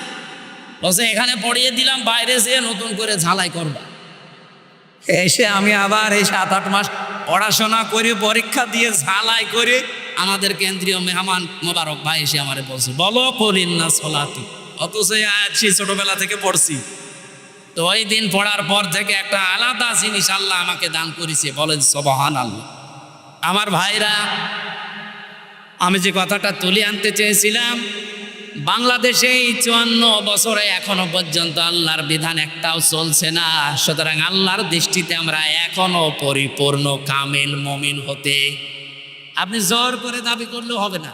বলছে এখানে পড়িয়ে দিলাম, বাইরে যেয়ে নতুন করে ঝালাই করবা। এসে আমি আবার এই 7-8 মাস পড়াশোনা করে পরীক্ষা দিয়ে ঝালাই করে আমাদের কেন্দ্রীয় মেহমান মোবারক ভাই এসে আমারে বলছে, বলো কলিন না সলাতু, অথচ আছি ছোটবেলা থেকে পড়ছি। তো ওই দিন পড়ার পর থেকে একটা আলাদা জিনিস আল্লাহ আমাকে দান করেছে, বলেন সুবহানাল্লাহ। আমার ভাইরা, আমি যে কথাটা তুলে আনতে চেয়েছিলাম, বাংলাদেশে এই 54 বছরে এখনো পর্যন্ত আল্লাহর বিধান একটাও চলছে না। সুতরাং আল্লাহর দৃষ্টিতে আমরা এখনো পরিপূর্ণ কামিল মুমিন হতে, আপনি জোর করে দাবি করলেও হবে না,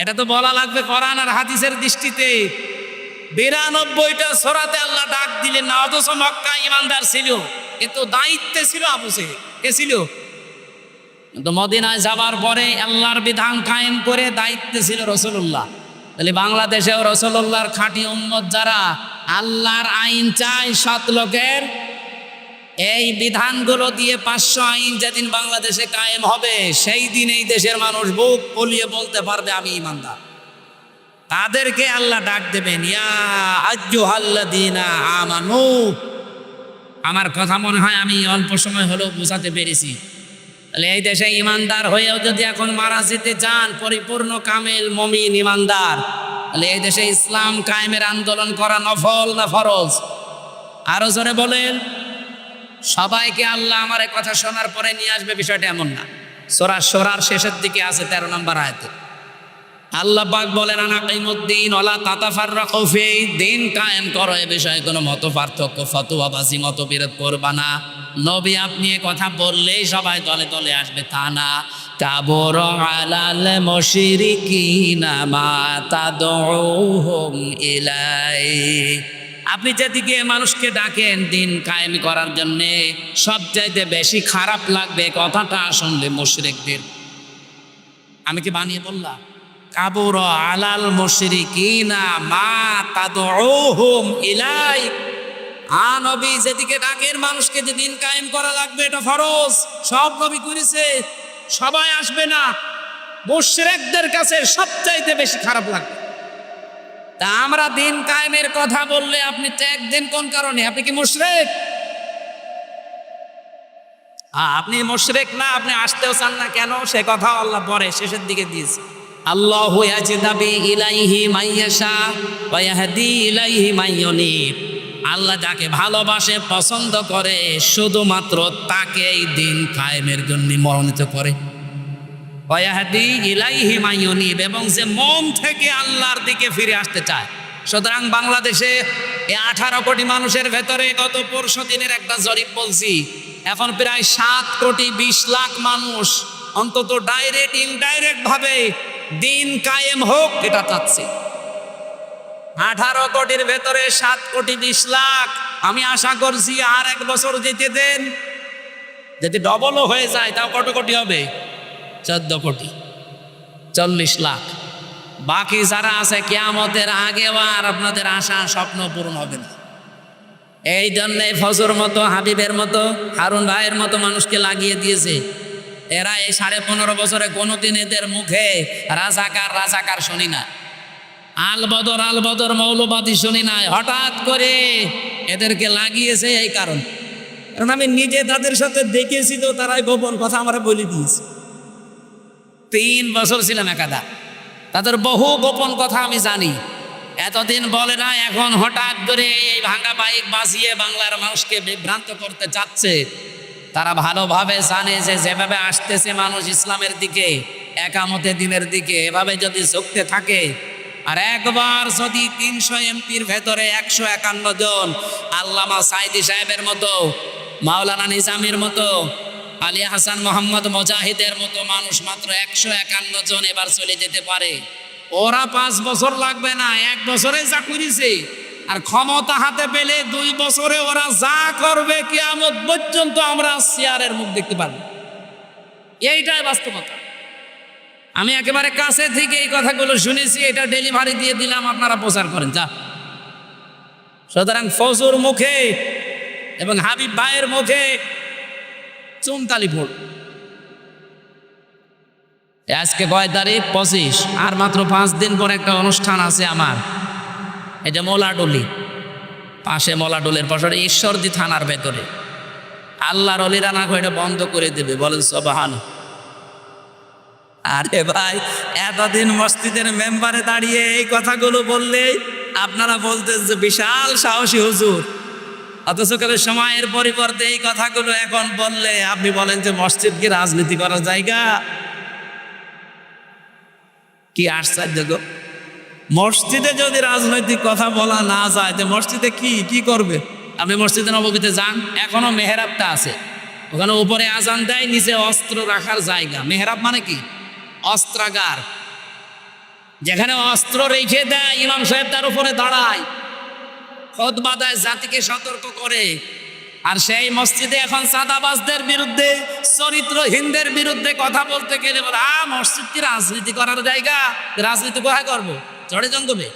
এটা তো বলা লাগবে কোরআন আর হাদিসের দৃষ্টিতে। 92টা সূরাতে আল্লাহ ডাক দিলেন না, অথচ মক্কা ইমানদার ছিল, কিন্তু দায়িত্বে ছিল আবু জেহেল। কে ছিল? কিন্তু মদিনায় যাবার পরে আল্লাহর বিধান কায়েম করে দায়িত্বে ছিল রাসূলুল্লাহ। তাহলে বাংলাদেশেও রাসূলুল্লাহর খাঁটি উম্মত যারা আল্লাহর আইন চায় 7 লোকের, এই বিধানগুলো দিয়ে 500 আইন যেদিন বাংলাদেশে কায়েম হবে, সেই দিন এই দেশের মানুষ বুক ফুলিয়ে বলতে পারবে আমি ইমানদার। তাদেরকে আল্লাহ ডাক দেবেন, ইয়া আইয়ুহাল্লাযীনা আমানু। আমার কথা মনে হয় আমি অল্প সময় হলেও বোঝাতে পেরেছি। তাহলে এই দেশে ইমানদার হয়েও যদি এখন মারা যেতে চান, পরিপূর্ণ কামেল মুমিন ইমানদার, তাহলে এই দেশে ইসলাম কায়েমের আন্দোলন করা নফল না ফরজ? আরো জোরে বলেন। সবাইকে আল্লাহ আমার এই কথা শোনার পরে নিয়ে আসবে, বিষয়টা এমন না। সূরা শুরার শেষের দিকে আছে 13 নম্বর আয়াতে আল্লাহ পাক বলেন, আনাকিমুদ্দিন ওয়ালা তাতাফাররাকু ফি, দিন কায়েম করো, এ বিষয়ে কোনো মত পার্থক্য ফতোয়াবাজি মতবিরোধ করবা না। নবী আপনি এ কথা বললেই সবাই দলে দলে আসবে তা না। কাবুর আলাল মুশরিকিনা মা তাদউহুম ইলাই, আপনি যেদিকে মানুষকে ডাকেন দিন কায়েম করার জন্যে, সবচাইতে বেশি খারাপ লাগবে কথাটা শুনলে মুশরিকদের। আমি কি বানিয়ে বললাম? কাবুর আলাল মুশরিকিনা মা তাদউহুম ইলাই, নবী যেদিকে ডাকেন মানুষকে যে দিন কায়েম করা লাগবে, এটা ফরজ, সব নবী করেছে, সবাই আসবে না। মুশরিকদের কাছে সবচাইতে বেশি খারাপ লাগবে। তা আমরা দিন কায়েমের কথা বললে আপনি ত্যাগ দেন কোন কারণে? আপনি কি মুশরিক? আপনি মুশরিক না, আপনি আসতেও চান না কেন? সে কথা আল্লাহ পরে শেষের দিকে দিয়েছে। আল্লাহু ইয়াজতাবি ইলাইহি মাইয়াশা ওয়া ইয়াহদি ইলাইহি মাইয়ুনিব, আল্লাহ যাকে ভালোবাসে পছন্দ করে শুধুমাত্র তাকে এই দিন কায়েমের জন্য মনোনীত করে। ওয়া ইয়াহদি ইলাইহি মাইয়ুনিব, এবং যে মন থেকে আল্লাহর দিকে ফিরে আসতে চায়। সুতরাং বাংলাদেশে এই 18 কোটি মানুষের ভেতরে গত পরশু দিনের একটা জরিপ বলছি, এখন প্রায় 7 কোটি 20 লাখ মানুষ অন্তত ডাইরেক্ট ইনডাইরেক্ট ভাবে দিন কায়েম হোক এটা চাচ্ছে। 18 কোটির ভেতরে 7 কোটি 20 লাখ। আমি আশা করছি আর 1 বছর যেতে দেন, যদি ডবলও হয়ে যায় তাও কত কোটি হবে? 14 কোটি 40 লাখ। বাকি যারা আছে কিয়ামতের আগেও আর আপনাদের আশা স্বপ্ন পূরণ হবে না। এই জন্যে ফজর মতো, হাবিবের মতো, হারুন ভাইয়ের মতো মানুষকে লাগিয়ে দিয়েছে। এরা এই 15.5 বছরে কোনোদিন এদের মুখে রাজাকার রাজাকার শুনি না, আলবদর আলবদর মৌলবাদী শুনি নাই। হঠাৎ করে এদেরকে লাগিয়েছে এই কারণ আমি নিজে তাদের সাথে দেখেছি, তো তারাই গোপন কথা আমরা বলে দিয়েছি। 3 বছর ছিলাম একাধার, তাদের বহু গোপন কথা আমি জানি। এতদিন বলে না, এখন হঠাৎ করে এই ভাঙা বাইক বাঁচিয়ে বাংলার মানুষকে বিভ্রান্ত করতে চাচ্ছে। তারা ভালোভাবে জানে যে যেভাবে আসতেছে মানুষ ইসলামের দিকে, একামতে দিনের দিকে, এভাবে যদি ঝুঁকতে থাকে, আর একবার যদি 300 এমপির ভেতরে 151 জন আল্লামা সাইদি সাহেবের মতো, মাওলানা নিজামের মতো, আলী হাসান মোহাম্মদ মুজাহিদের মতো মানুষ মাত্র 151 জন এবার চলে যেতে পারে, ওরা 5 বছর লাগবে না, 1 বছরে যা করেছে, আর ক্ষমতা হাতে পেলে 2 বছরে ওরা যা করবে কিয়ামত পর্যন্ত আমরা চেয়ারের মুখ দেখতে পারবো। এইটাই বাস্তবতা। আমি একেবারে কাছে থেকে এই কথাগুলো শুনেছি, এটা ডেলিভারি দিয়ে দিলাম, আপনারা প্রচার করেন যা। সুতরাং ফজর মুখে এবং হাবিব ভাইয়ের মুখে চুনতালি ফোড়। আজকে কয় তারিখ? 25। আর মাত্র 5 দিন পর একটা অনুষ্ঠান আছে আমার, এটা মোলাডলি, পাশে মোলাডলের পাশে ঈশ্বরদী থানার ভেতরে। আল্লাহর অলিরা না এটা বন্ধ করে দেবে, বলেন সুবহান। আরে ভাই, এতদিন মসজিদের মেম্বারে দাঁড়িয়ে এই কথাগুলো বললে আপনারা বলতেন যে বিশাল সাহসী হুজুর, অথচ কালে সময়ের পরিবর্তে এই কথাগুলো এখন বললে আপনি বলেন যে মসজিদ কি রাজনীতি করার জায়গা? কি আশ্চর্য গো! মসজিদে যদি রাজনৈতিক কথা বলা না যায়, তো মসজিদে কি করবে? আপনি মসজিদে নববীতে যান, এখনো মেহরাবটা আছে, ওখানে উপরে আজান দেয়, নিচে অস্ত্র রাখার জায়গা। মেহরাব মানে কি? অস্ত্রাগার, যেখানে অস্ত্র রেখে দেয়, ইমাম সাহেব তার উপরে দাঁড়ায়, খুতবা দেয়, জাতিকে সতর্ক করে। আর সেই মসজিদে এখন সাদাবাজদের বিরুদ্ধে, চরিত্রহীনদের বিরুদ্ধে কথা বলতে গেলে বলে মসজিদ কি রাজনীতি করার জায়গা? রাজনীতি কোথায় করবো? চড়ে জঙ্গবে।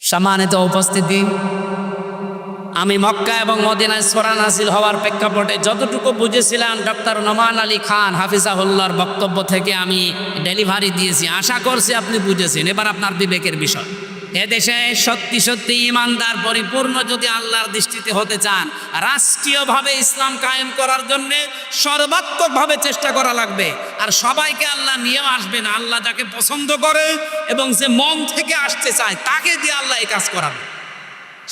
সম্মানিত উপস্থিতি, আমি মক্কা এবং মদিনায় সূরা নাযিল হওয়ার প্রেক্ষাপটে যতটুকু বুঝেছিলাম ডক্টর নোমান আলী খান হাফিজাহুল্লাহর বক্তব্য থেকে আমি ডেলিভারি দিয়েছি। আশা করছি আপনি বুঝেছেন। এবার আপনার বিবেকের বিষয়, এদেশে সত্যি সত্যি ইমানদার পরিপূর্ণ যদি আল্লাহর দৃষ্টিতে হতে চান, রাষ্ট্রীয়ভাবে ইসলাম কায়েম করার জন্যে সর্বাত্মকভাবে চেষ্টা করা লাগবে। আর সবাইকে আল্লাহ নিয়েও আসবেন, আল্লাহ যাকে পছন্দ করে এবং যে মন থেকে আসতে চায় তাকে দিয়ে আল্লাহ এই কাজ করাবে।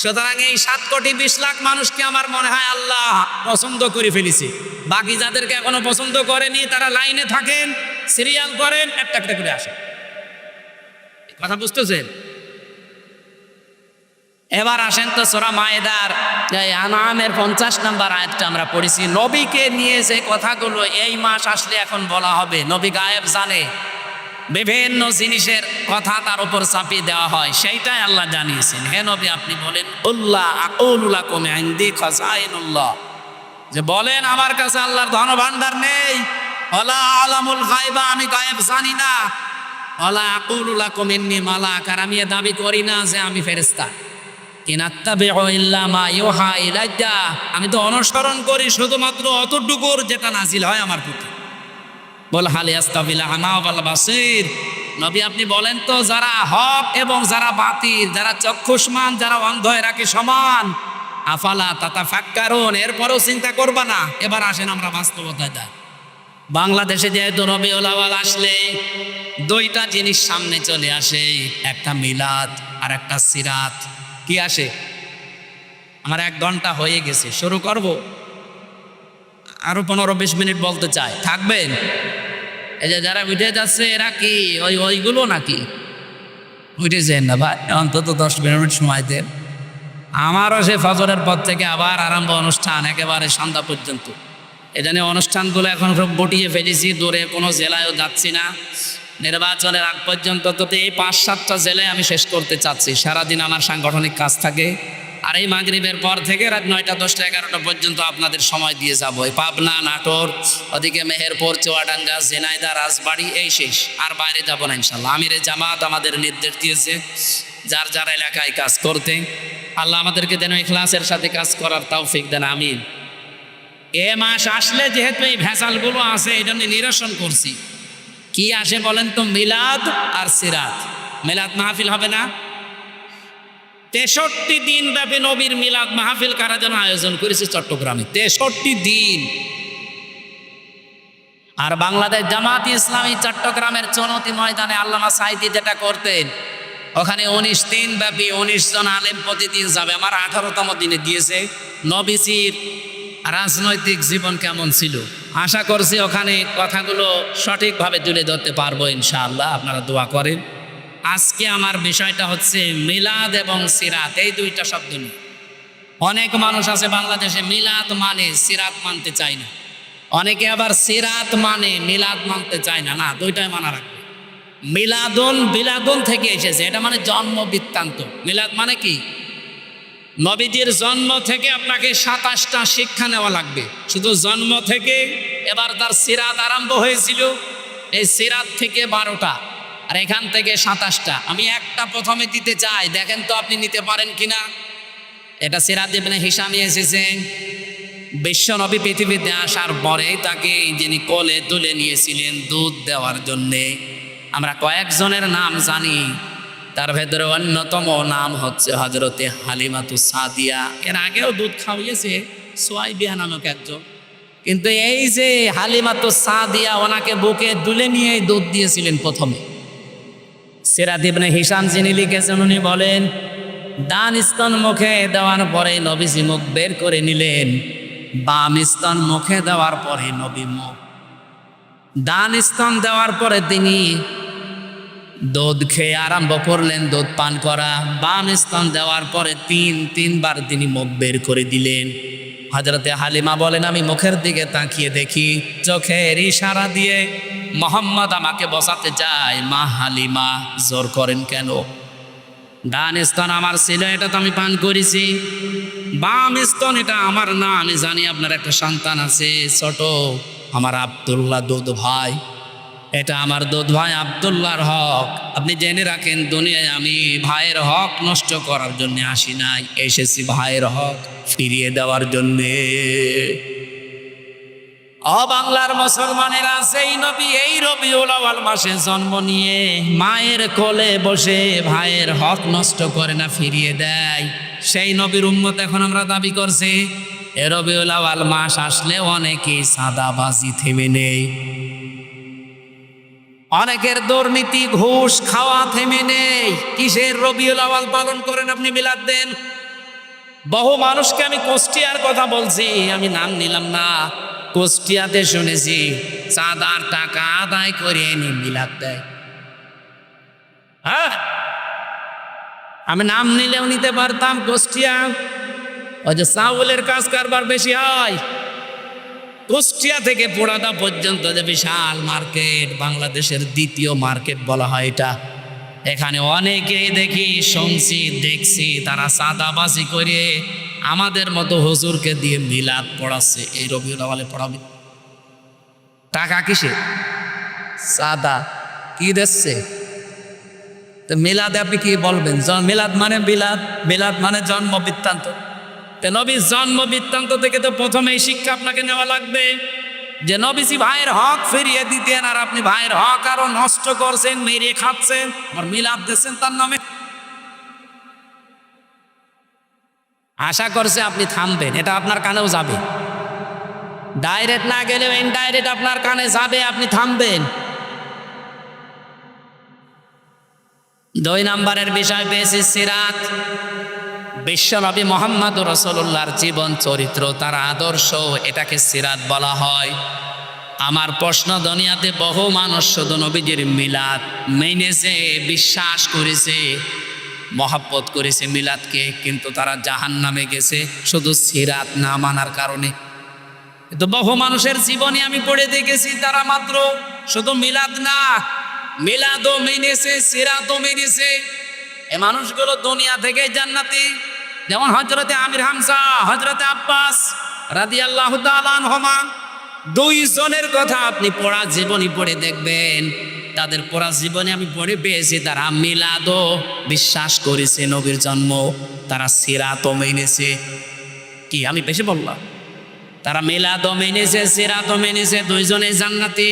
সুতরাং এই 7 কোটি 20 লাখ মানুষকে আমার মনে হয় আল্লাহ পছন্দ করে ফেলেছে। বাকি যাদেরকে এখনো পছন্দ করেনি তারা লাইনে থাকেন, সিরিয়াল করেন, একটা একটা করে আসেন। কথা বুঝতেছেন? এবার আসেন তো সূরা মায়েদার আনআমের 50 নম্বর আয়াতটা আমরা পড়েছি। নবীকে নিয়ে যে কথাগুলো এই মাস আসলে এখন বলা হবে, নবী গায়েব জানে, বিভিন্ন জিনিসের কথা তার উপর চাপিয়ে দেওয়া হয়, সেইটাই আল্লাহ জানিয়েছেন। হে নবী, আপনি বলেন উল্লাহ আকুলু লাকুম ইনদি খাযাইনুল্লাহ, যে বলেন আমার কাছে আল্লাহর ধন ভান্ডার নেই। ওয়ালা আলামুল গায়বা, আমি গায়েব জানি না। ওয়ালা আকুলু লাকুম ইন্নী মালাক, আর আমি দাবি করি না যে আমি ফেরেশতা। ইনাত্তাবিউ ইল্লা মা ইউহা ইলাইয়া, আমি তো অনুসরণ করি শুধুমাত্র অতটুকুর যেটা নাজিল হয় আমার প্রতি। বল হাল ইয়াস্তাবিল আমা ওয়াল বাসীর, নবী আপনি বলেন তো যারা হক এবং যারা বাতিল, যারা চক্ষুষ্মান যারা অন্ধ, এরা কি সমান? আফালা তাতাফাক্কারুন, এরপরেও চিন্তা করবা না? এবার আসেন আমরা বাস্তবতায় যাই। বাংলাদেশে যেহেতু রবিউল আউয়াল আসলে 2টা জিনিস সামনে চলে আসে, একটা মিলাদ আর একটা সিরাত। কি আসে? আমার 1 ঘন্টা হয়ে গেছে, শুরু করব? আরো 15-20 মিনিট বলতে চাই, থাকবেন? এই যে যারা উঠে যাচ্ছে এরা কি ওইগুলো নাকি? উঠেছেন না ভাই, অন্তত 10 মিনিট সময় দেন। আমারও সে ফজরের পর থেকে আবার আরম্ভ অনুষ্ঠান, একেবারে সন্ধ্যা পর্যন্ত। এজন্য অনুষ্ঠানগুলো এখন সব বটিয়ে ফেলেছি, দূরে কোনো জেলায়ও যাচ্ছি না। নির্বাচনের আগ পর্যন্ত তো এই 5-7টা জেলায় আমি শেষ করতে চাচ্ছি। সারাদিন আমার সাংগঠনিক কাজ থাকে, আর এই মাগরিবের পর থেকে রাত 9টা 10টা 11টা পর্যন্ত আপনাদের সময় দিয়ে যাবো। এই পাবনা, নাটোর, ওদিকে মেহেরপুর, চুয়াডাঙ্গা, ঝিনাইদহ, রাজবাড়ী, এই শেষ। আর বাইরে যাবো না ইনশাল্লাহ। আমিরে জামাত আমাদের নির্দেশ দিয়েছে যার যার এলাকায় কাজ করতে। আল্লাহ আমাদেরকে যেন ইখলাসের সাথে কাজ করার তৌফিক দেন, আমিন। এ মাস আসলে যেহেতু এই ভেজালগুলো আছে, এই জন্য নিরসন করছি। কি আসে বলেন তো? মিলাদ আর সিরাত। মিলাদ মাহফিল হবে না? 63 দিন ব্যাপী নবীর মিলাদ মাহফিল কারা যেন আয়োজন করেছে চট্টগ্রামে, 63 দিন। আর বাংলাদেশ জামাত ইসলামী চট্টগ্রামের চনতি ময়দানে আল্লামা সাঈদী যেটা করতেন, ওখানে 19 দিন ব্যাপী 19 জন আলেম প্রতিদিন যাবে। আমার 18তম দিনে গিয়েছে। নবীজির রাজনৈতিক জীবন কেমন ছিল, আশা করছি ওখানে কথাগুলো সঠিকভাবে তুলে ধরতে পারবো ইনশাআল্লাহ। আপনারা দোয়া করেন। আজকে আমার বিষয়টা হচ্ছে মিলাদ এবং সিরাত, এই 2টা শব্দ নিয়ে। অনেক মানুষ আছে বাংলাদেশে মিলাদ মানে সিরাত মানতে চায় না, অনেকে আবার সিরাত মানে মিলাদ মানতে চায় না। না, 2টাই মানা রাখবে। মিলাদুন বিলাদুন থেকে এসেছে, এটা মানে জন্ম বৃত্তান্ত। মিলাদ মানে কি? নবীজির জন্ম থেকে আপনাকে 27টা শিক্ষা নেওয়া লাগবে, শুধু জন্ম থেকে। এবার তার সিরাত আরম্ভ হয়েছিল, এই সিরাত থেকে 12টা, আর এখান থেকে 27টা। আমি একটা প্রথমে দিতে চাই, দেখেন তো আপনি নিতে পারেন কিনা। এটা সিরাত ইবনে হিশামে এসেছে। বিশ্বনবী পৃথিবীতে আসার পরেই তাকে যিনি কোলে তুলে নিয়েছিলেন দুধ দেওয়ার জন্যে, আমরা কয়েকজনের নাম জানি। তার ভেতরে অন্যতম নাম হচ্ছে হজরতে হালিমাতুস সাদিয়া। এর আগেও দুধ খাওয়িয়েছে সুয়াইবিয়া নামক একজন, কিন্তু এই যে হালিমাতুস সাদিয়া ওনাকে বুকে তুলে নিয়ে দুধ দিয়েছিলেন প্রথমে। সিরাত ইবনে হিশাম যিনি লিখেছেন উনি বলেন, ডান স্তন মুখে দেওয়ার পরে নবীজি মুখ বের করে নিলেন, বাম স্তন মুখে দেওয়ার পরে নবী মুখ, ডান স্তন দেওয়ার পরে তিনি দুধ খেয়ে আরম্ভ করলেন দুধ পান করা। বাম স্তন দেওয়ার পরে তিনবার তিনি মুখ বের করে দিলেন। হযরতে হালিমা বলেন, আমি মুখের দিকে তাকিয়ে দেখি চোখের ইশারা দিয়ে মোহাম্মদ আমাকে বসাতে চায়। মা হালিমা জোর করেন কেন? ডান স্তন আমার ছিল, এটা তো আমি পান করেছি। বাম স্তন এটা আমার না, আমি জানি আপনার একটা সন্তান আছে ছোট, আমার আব্দুল্লাহ দুধ ভাই, এটা আমার দুধ ভাই আব্দুল্লাহর হক। আপনি জেনে রাখেন, দুনিয়ায় আমি ভাইয়ের হক নষ্ট করার জন্য আসি নাই, এসেছি ভাইয়ের হক ফিরিয়ে দেওয়ার জন্যে। বাংলার মুসলমানেরা সেই নবী এই রবিউল আউয়াল মাসে জন্ম নিয়ে মায়ের কোলে বসে ভাইয়ের হক নষ্ট করে না, ফিরিয়ে দেয়। সেই নবীর উম্মত এখন আমরা দাবি করছি। এ রবিউল আউয়াল মাস আসলে অনেকেই সাদাবাজি থেমে নেই, অনেকের দুর্নীতি ঘুষ খাওয়া থেমে নেই। কিসের রবিউল আউয়াল পালন করেন আপনি, মিলাদ দেন। বহু মানুষকে আমি কুষ্টিয়ার কথা বলছি, আমি নাম নিলাম না, কুষ্টিয়াতে শুনেছি চাঁদার টাকা আদায় করে এনে মিলাদ দেয়। হ্যাঁ, আমি নাম নিলেও নিতে পারতাম। কুষ্টিয়া ওই যে চাউলের কাজ কারবার বেশি হয়, কুষ্টিয়া থেকে পোড়াদা পর্যন্ত যে বিশাল মার্কেট, বাংলাদেশের দ্বিতীয় মার্কেট বলা হয় এটা। এখানে অনেকেই দেখি, শুনছি, দেখছি তারা চাঁদাবাজি করে আমাদের মতো হুজুরকে দিয়ে মিলাদ পড়াচ্ছে। এই রবিউল আউয়ালে পড়াবে টাকা কিসে? চাঁদা কি দিচ্ছে? তো মিলাদে আপনি কি বলবেন? মিলাদ মানে মিলাদ মানে জন্ম বৃত্তান্ত। নবীর জন্ম বৃত্তান্ত থেকে তো প্রথমেই শিক্ষা আপনাকে নেওয়া লাগবে যে নবীজি ভাইয়ের হক ফিরিয়ে দিতেন, আর আপনি ভাইয়ের হক আরো নষ্ট করছেন, মেরে খাচ্ছেন, আর মিলাদ দিচ্ছেন তার নামে। আশা করছে আপনি থামবেন, এটা আপনার কানেও যাবে, ডাইরেক্ট না গেলেও ইনডাইরেক্ট আপনার কানে যাবে, আপনি থামবেন। 2 নম্বরের বিষয় পেয়েছি সিরাত। বিশ্বনবী মুহাম্মদ রাসূলুল্লাহর জীবন চরিত্র, তার আদর্শ, এটাকে সিরাত বলা হয়। আমার প্রশ্ন, দুনিয়াতে বহু মানুষ শুধু নবীজির মিলাদ মেনেছে, বিশ্বাস করেছে, মহব্বত করেছে মিলাদকে, কিন্তু তারা জাহান্নামে গেছে শুধু সিরাত না মানার কারণে। কিন্তু বহু মানুষের জীবনে আমি পড়ে দেখেছি তারা মাত্র শুধু মিলাদ না, মিলাদও মেনেছে, সিরাতও মেনেছে। এ মানুষগুলো দুনিয়া থেকে জান্নাতি। যেমন হযরতে আমির হামজা, হযরতে আব্বাস রাদিয়াল্লাহু তাআলা আনহুমা, 2 জনের কথা আপনি পড়া জীবনী পড়ে দেখবেন। তাদের পড়া জীবনে আমি পড়ে পেয়েছি তারা মিলাদও বিশ্বাস করেছে, নবীর জন্ম, তারা সিরাতও মেনেছে। কি আমি বেশি বললাম? তারা মিলাদও মেনেছে, সিরাতও মেনেছে, 2 জনেই জান্নাতি।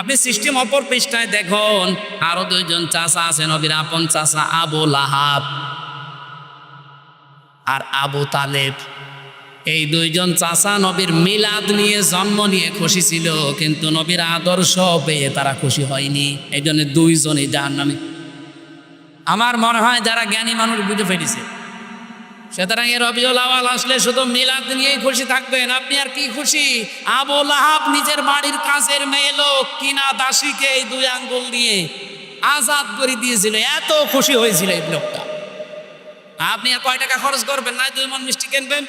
আপনি সিস্টেম অপর পৃষ্ঠায় দেখুন, আরো 2 জন চাচা আছে নবীর আপন চাচা, আবু লাহাব আর আবু তালেব। এই 2 জন চাচা নবীর মিলাদ নিয়ে, জন্ম নিয়ে খুশি ছিল, কিন্তু নবীর আদর্শ পেয়ে তারা খুশি হয়নি। এই জন্য 2 জনই জাহান্নামে। আমার মনে হয় যারা জ্ঞানী মানুষ বুঝে ফেলেছে। সুতরাং এ রবিউল আউয়াল আসলে শুধু মিলাদ নিয়েই খুশি থাকবেন, আপনি আর কি খুশি? আবু লাহাব নিজের বাড়ির কাছের মেয়ে লোক কিনা দাসীকে এই 2 আঙ্গুল দিয়ে আজাদ করে দিয়েছিল, এত খুশি হয়েছিল এই লোকটা। আপনি আর কয় টাকা খরচ করবেন না, 2 মণ মিষ্টি কিনবেন,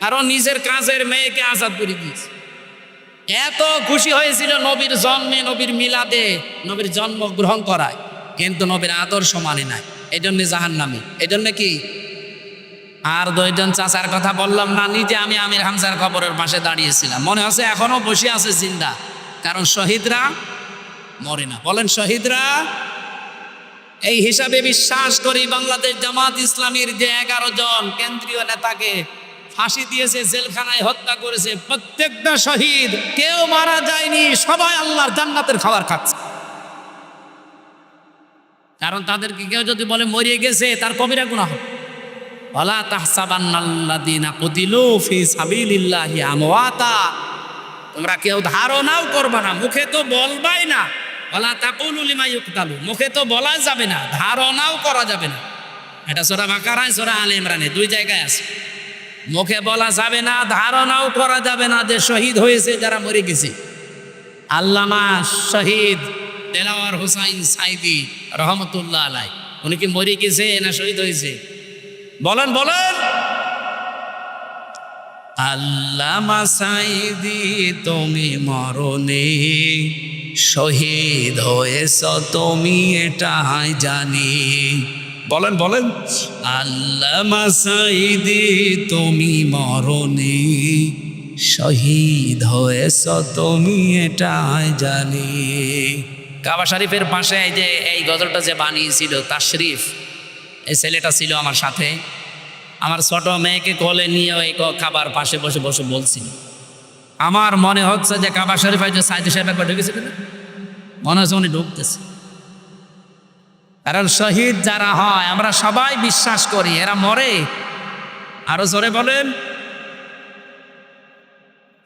আর ও নিজের কাজের মেয়েকে আজাদ করে দিয়েছে। এত খুশি হয়েছিল নবীর জন্মে, নবীর মিলাদে, নবীর জন্ম গ্রহণ করায়, কিন্তু নবীর আদর্শ মানে নাই, এই জন্য জাহান্নামী। এই জন্য কি? আর 2 জন চাচার কথা বললাম না, নিজে আমি আমির হামজার কবরের পাশে দাঁড়িয়েছিলাম, মনে হচ্ছে এখনো বসে আছে জিন্দা, কারণ শহীদরা মরে না। বলেন শহীদরা। এই হিসাবে বিশ্বাস করি বাংলাদেশ জামাত ইসলামীর যে 11 জন কেন্দ্রীয় নেতাকে ফাঁসি দিয়েছে, জেলখানায় হত্যা করেছে, প্রত্যেকটা শহীদ, কেউ মারা যায়নি, সবাই আল্লাহর জান্নাতের খাবার খাচ্ছে। কারণ তাদেরকে কেউ যদি বলে মরিয়ে গেছে, তার কবিরা গুনাহ হবে। ওয়ালা তাহসাবান্নাল্লাযীনা কুতিলু ফি সাবিলিল্লাহি আমওয়াতা, তোমরা কেউ ধারণাও করবে না, মুখে তো বলবাই না। ওয়ালা তাকুলু লিমা ইউকতালু, মুখে তো বলা যাবে না, ধারণাও করা যাবে না। এটা সূরা বাকারায়, সূরা আলে ইমরানে 2 জায়গায় আছে। মুখে বলা যাবে না, ধারণাও করা যাবে না যে শহীদ হয়েছে যারা মরে গেছে। আল্লামা শহীদ দেলাওয়ার হোসাইন সাইদি রহমতুল্লাহ আলাই, উনি কি মরে গেছে না শহীদ হয়েছে? বলেন বলেন। আল্লামা সাইদি তুমি মরণে শহীদ হয়েছ, তুমি এটাই জানি। বলেন বলেন। আল্লামা সাইদি তুমি মরণে শহীদ হয়েছ, তুমি এটাই জানি। কাবা শরীফের পাশে এই যে এই গজলটা যে বানিয়েছিল তাশরিফ, এই ছেলেটা ছিল আমার সাথে। আমার ছোট মেয়েকে কোলে নিয়ে ওই কাবার পাশে বসে বসে বলছিল। আমার মনে হচ্ছে যে কাবা শরীফে যে সাইদি সাহেব একবার ঢুকেছে কিনা, মনে হচ্ছে উনি ঢুকতেছে। কারণ শহীদ যারা হয় আমরা সবাই বিশ্বাস করি এরা মরে। আরো জোরে বলেন।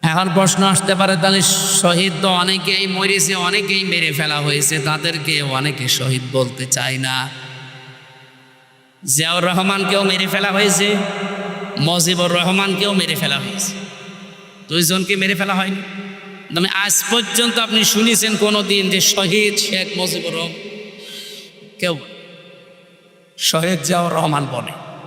এখন প্রশ্ন আসতে পারে, তাহলে শহীদ তো অনেকেই মরেছে, অনেকেই মেরে ফেলা হয়েছে, তাদেরকে অনেকে শহীদ বলতে চায় না। জিয়াউর রহমানকেও মেরে ফেলা হয়েছে, মুজিবুর রহমানকেও মেরে ফেলা হয়েছে, 2 জনকে মেরে ফেলা হয়নি। মানে আজ পর্যন্ত আপনি শুনেছেন কোনো দিন যে শহীদ শেখ মুজিবুর রহমান? কেউ শহীদ জিয়াউর রহমান বলে।